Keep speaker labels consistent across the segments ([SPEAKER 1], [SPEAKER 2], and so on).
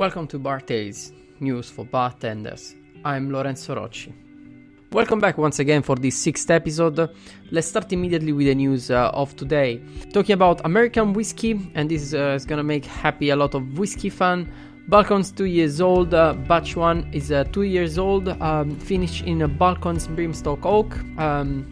[SPEAKER 1] Welcome to BarTales, news for bartenders. I'm Lorenzo Rocci. Welcome back once again for this 6th episode. Let's start immediately with the news of today. Talking about American whiskey, and this is gonna make happy a lot of whiskey fan. Balcones 2 years old, batch 1 is 2 years old, finished in a Balcones Brimstock Oak.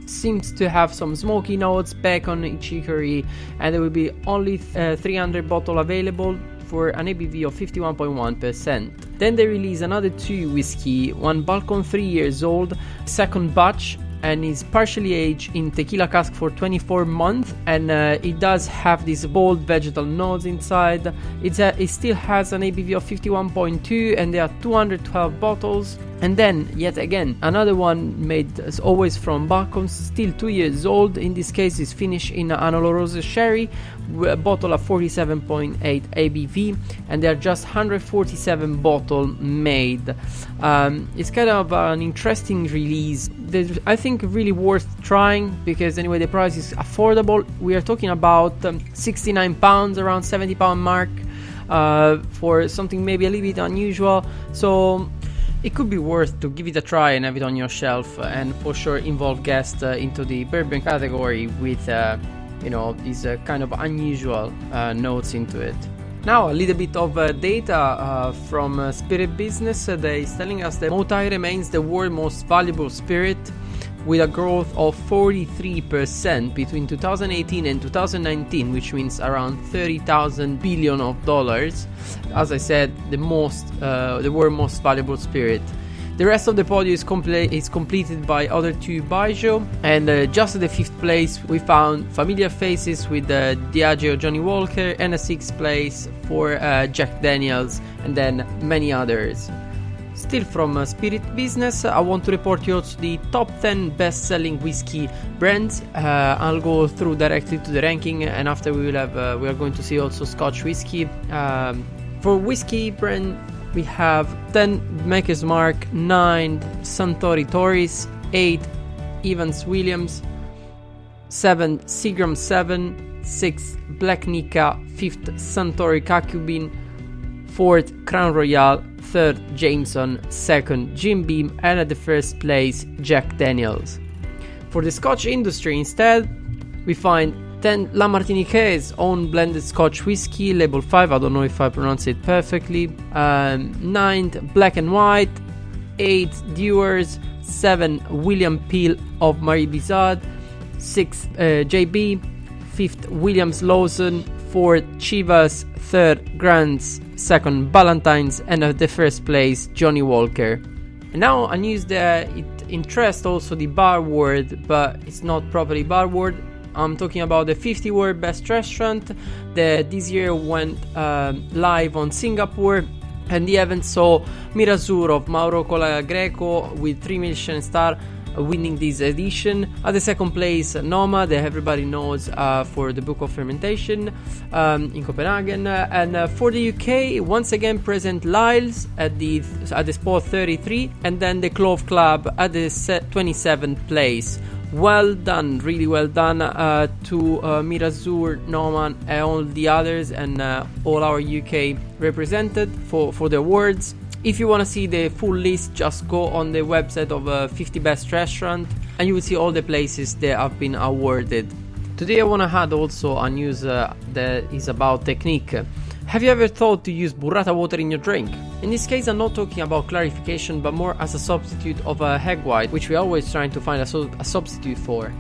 [SPEAKER 1] Seems to have some smoky notes, bacon, chicory, and there will be only 300 bottle available for an ABV of 51.1%. Then they release another 2 whiskey, one Balcon 3 years old, second batch, and is partially aged in tequila cask for 24 months, and it does have these bold vegetal notes inside. It still has an ABV of 51.2, and there are 212 bottles. And then, yet again, another one made as always from Balcones, still 2 years old. In this case, is finished in an Oloroso sherry, a bottle of 47.8 ABV, and there are just 147 bottles made. It's kind of an interesting release. I think really worth trying because anyway the price is affordable. We are talking about 69 pounds, around 70 pound mark, for something maybe a little bit unusual. So it could be worth to give it a try and have it on your shelf, and for sure involve guests into the bourbon category with these kind of unusual notes into it. Now a little bit of data from Spirit Business. They is telling us that Motai remains the world's most valuable spirit, with a growth of 43% between 2018 and 2019, which means around $30,000 billion. As I said, the world's most valuable spirit. The rest of the podium is completed by other 2 Baijiu, and just at the 5th place we found familiar faces with Diageo Johnny Walker, and a 6th place for Jack Daniels, and then many others. Still from Spirit Business, I want to report you also the top 10 best-selling whiskey brands. I'll go through directly to the ranking, and after we are going to see also Scotch whiskey. For whiskey brand, we have 10 Maker's Mark, 9 Suntory Tories, 8 Evans Williams, 7 Seagram 7, 6 Black Nika, 5th Suntory Kakubin, 4th Crown Royal, 3rd Jameson, 2nd Jim Beam, and at the 1st place Jack Daniels. For the Scotch industry instead, we find 10 La Martinique's own blended Scotch whiskey, label 5, I don't know if I pronounce it perfectly, 9th Black and White, 8th Dewars, 7 William Peel of Marie Bizard, 6th JB, 5th Williams Lawson, 4th Chivas, 3rd Grants, 2nd Ballantines, and at the 1st place Johnny Walker. And now a news that it interests also the bar world, but it's not properly bar world. I'm talking about the 50 World Best Restaurant that this year went live on Singapore, and the event saw Mirazur of Mauro Colagreco with 3 Michelin star winning this edition. At the 2nd place, Noma, that everybody knows for the Book of Fermentation in Copenhagen. And for the UK, once again present Lyle's at the spot 33, and then the Clove Club at the 27th place. Well done, really well done to Mirazur, Noman, and all the others, and all our UK represented for the awards. If you want to see the full list, just go on the website of 50 Best Restaurant, and you will see all the places that have been awarded. Today I want to add also a news that is about technique. Have you ever thought to use burrata water in your drink? In this case, I'm not talking about clarification, but more as a substitute of a egg white, which we're always trying to find a substitute for.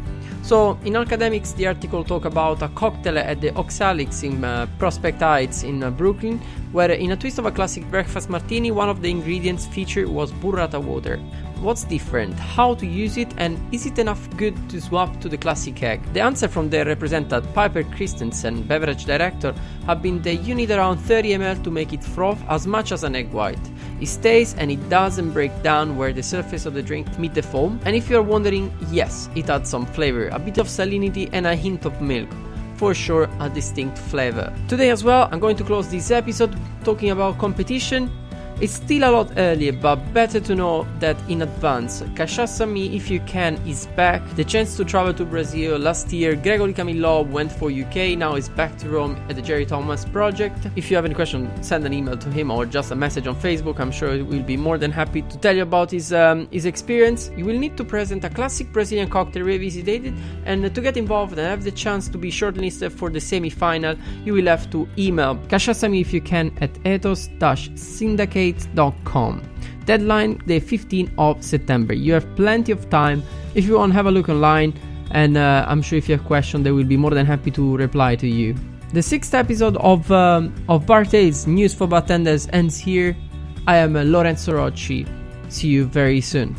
[SPEAKER 1] So, in Academics, the article talk about a cocktail at the Oxalics in Prospect Heights in Brooklyn, where in a twist of a classic breakfast martini, one of the ingredients featured was burrata water. What's different? How to use it? And is it enough good to swap to the classic egg? The answer from the representative Piper Christensen, beverage director, have been that you need around 30 ml to make it froth as much as an egg white. It stays and it doesn't break down where the surface of the drink meet the foam. And if you're wondering, yes, it adds some flavor, a bit of salinity and a hint of milk. For sure, a distinct flavor. Today as well, I'm going to close this episode talking about competition. It's still a lot early, but better to know that in advance. Cachaça-me If You Can is back. The chance to travel to Brazil. Last year, Gregory Camillo went for UK, now he's back to Rome at the Jerry Thomas project. If you have any question, send an email to him or just a message on Facebook. I'm sure he will be more than happy to tell you about his experience. You will need to present a classic Brazilian cocktail revisited, and to get involved and have the chance to be shortlisted for the semi-final, you will have to email Cachaça-me If You Can at ethos-syndicate.com. Deadline the 15th of September. You have plenty of time. If you want, have a look online, and I'm sure if you have questions, they will be more than happy to reply to you. The 6th episode of BarTales News for Bartenders ends here. I am Lorenzo Rocci. See you very soon.